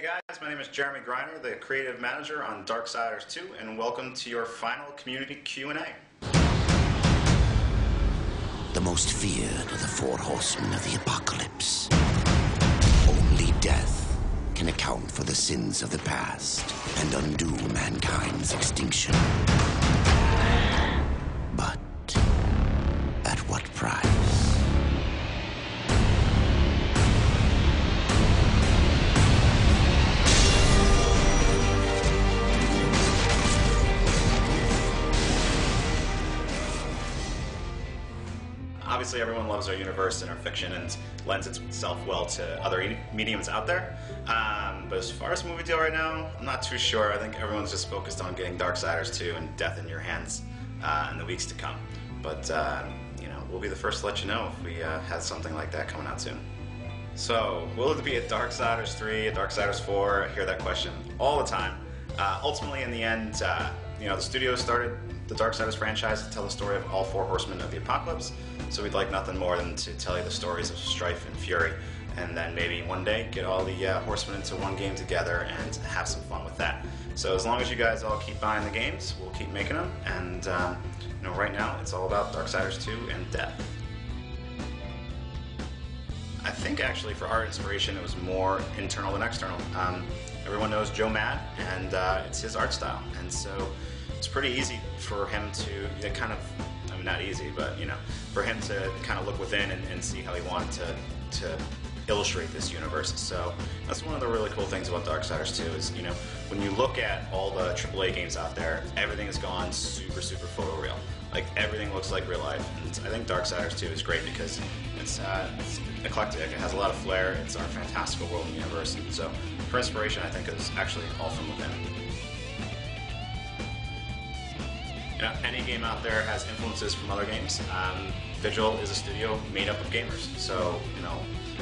guys, my name is Jeremy Griner, the creative manager on Darksaiders 2, and welcome to your final community Q&A. The most feared of the four horsemen of the apocalypse. Only death can account for the sins of the past and undo mankind's extinction. But at what price? Obviously, everyone loves our universe and our fiction and lends itself well to other mediums out there. But as far as the movie deal right now, I'm not too sure. I think everyone's just focused on getting Darksaiders 2 and Death in Your Hands in the weeks to come. But, you know, we'll be the first to let you know if we have something like that coming out soon. So, will it be a Darksaiders 3, a Darksaiders 4? I hear that question all the time. Ultimately, in the end, you know, the studio started the Darksaiders franchise to tell the story of all four horsemen of the apocalypse, so we'd like nothing more than to tell you the stories of strife and fury, and then maybe one day get all the horsemen into one game together and have some fun with that. So as long as you guys all keep buying the games, we'll keep making them, and you know, right now it's all about Darksaiders 2 and Death. I think actually for our inspiration it was more internal than external. Everyone knows Joe Mad, and it's his art style, and so it's pretty easy for him to kind of, I mean, not easy, but, you know, for him to kind of look within and see how he wanted to illustrate this universe. So that's one of the really cool things about Darksiders 2 is, you know, when you look at all the AAA games out there, everything has gone super, super photoreal. Like, everything looks like real life. And I think Darksiders 2 is great because it's eclectic, it has a lot of flair, it's our fantastical world and universe. And so for inspiration, I think it was actually all from within. You know, any game out there has influences from other games. Vigil is a studio made up of gamers. So, you know,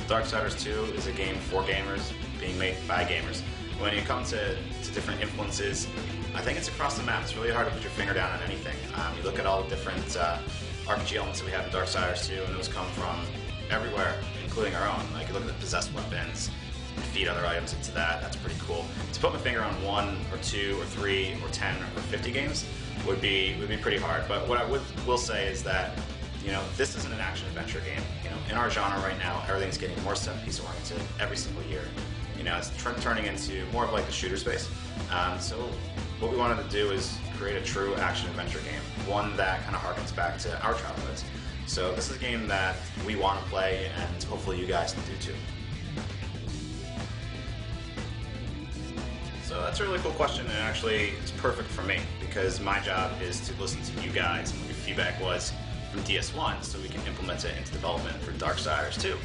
Darksiders 2 is a game for gamers, being made by gamers. When you come to different influences, I think it's across the map. It's really hard to put your finger down on anything. You look at all the different RPG elements that we have in Darksiders 2, and those come from everywhere, including our own. Like, you look at the possessed weapons, feed other items into that, that's pretty cool. To put my finger on 1 or 2 or 3 or 10 or 50 games would be pretty hard. But what I will say is that, you know, this isn't an action-adventure game. You know, in our genre right now, everything's getting more set-piece oriented every single year. You know, it's turning into more of like the shooter space. So what we wanted to do is create a true action-adventure game, one that kind of harkens back to our childhoods. So this is a game that we want to play, and hopefully you guys do too. So that's a really cool question, and actually it's perfect for me because my job is to listen to you guys and what your feedback was from DS1 so we can implement it into development for Darksiders 2.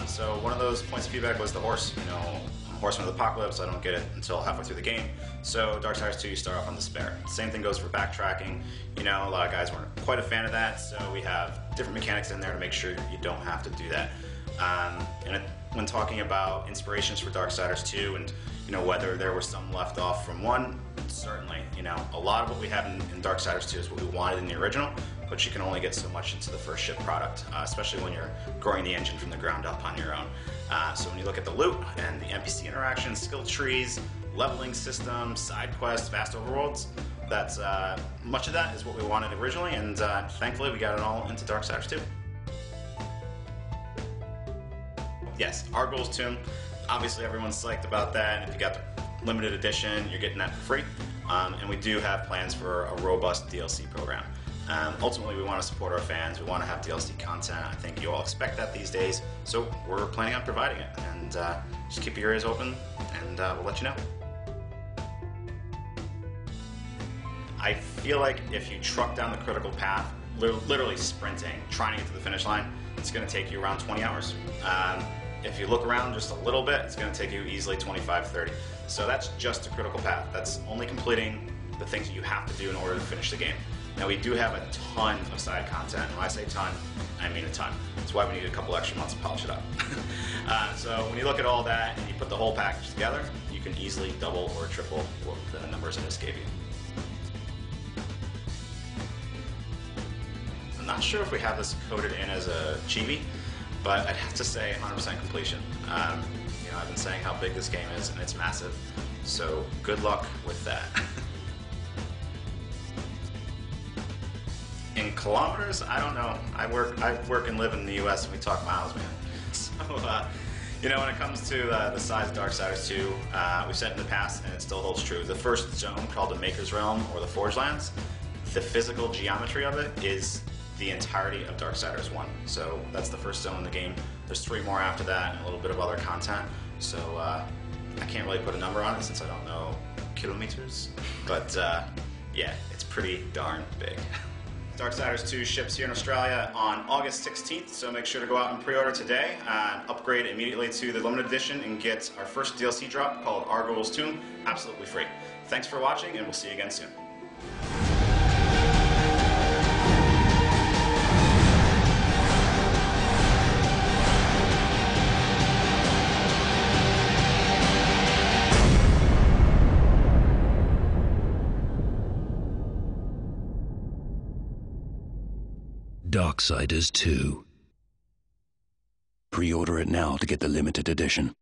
So one of those points of feedback was the horse. You know, I'm a horseman of the apocalypse, I don't get it until halfway through the game. So Darksiders 2, you start off on despair. Same thing goes for backtracking. You know, a lot of guys weren't quite a fan of that, so we have different mechanics in there to make sure you don't have to do that. When talking about inspirations for Darksiders 2 and, you know, whether there was some left off from 1, certainly. You know, a lot of what we have in Darksiders 2 is what we wanted in the original, but you can only get so much into the first ship product, especially when you're growing the engine from the ground up on your own. So when you look at the loot and the NPC interactions, skill trees, leveling system, side quests, vast overworlds, that's much of that is what we wanted originally, and thankfully we got it all into Darksiders 2. Yes, our goals too. Obviously everyone's psyched about that, and if you got the limited edition, you're getting that for free. And we do have plans for a robust DLC program. Ultimately, we want to support our fans. We want to have DLC content. I think you all expect that these days, so we're planning on providing it. And just keep your ears open, and we'll let you know. I feel like if you truck down the critical path, literally sprinting, trying to get to the finish line, it's going to take you around 20 hours. If you look around just a little bit, it's going to take you easily 25, 30. So that's just a critical path. That's only completing the things that you have to do in order to finish the game. Now, we do have a ton of side content. When I say ton, I mean a ton. That's why we need a couple extra months to polish it up. So when you look at all that and you put the whole package together, you can easily double or triple the numbers I just gave you. I'm not sure if we have this coded in as a chibi, but I'd have to say 100% completion. You I've been saying how big this game is, and it's massive. So good luck with that. In kilometers, I don't know. I work and live in the U.S. and we talk miles, man. So, you know, when it comes to the size of Darksiders 2, we've said in the past, and it still holds true, the first zone, called the Maker's Realm or the Forge Lands, the physical geometry of it is the entirety of Darksiders 1. So that's the first zone in the game. There's 3 more after that and a little bit of other content. So I can't really put a number on it since I don't know kilometers. But yeah, it's pretty darn big. Darksiders 2 ships here in Australia on August 16th, so make sure to go out and pre-order today and upgrade immediately to the limited edition and get our first DLC drop called Argol's Tomb absolutely free. Thanks for watching, and we'll see you again soon. Darksiders 2. Pre-order it now to get the limited edition.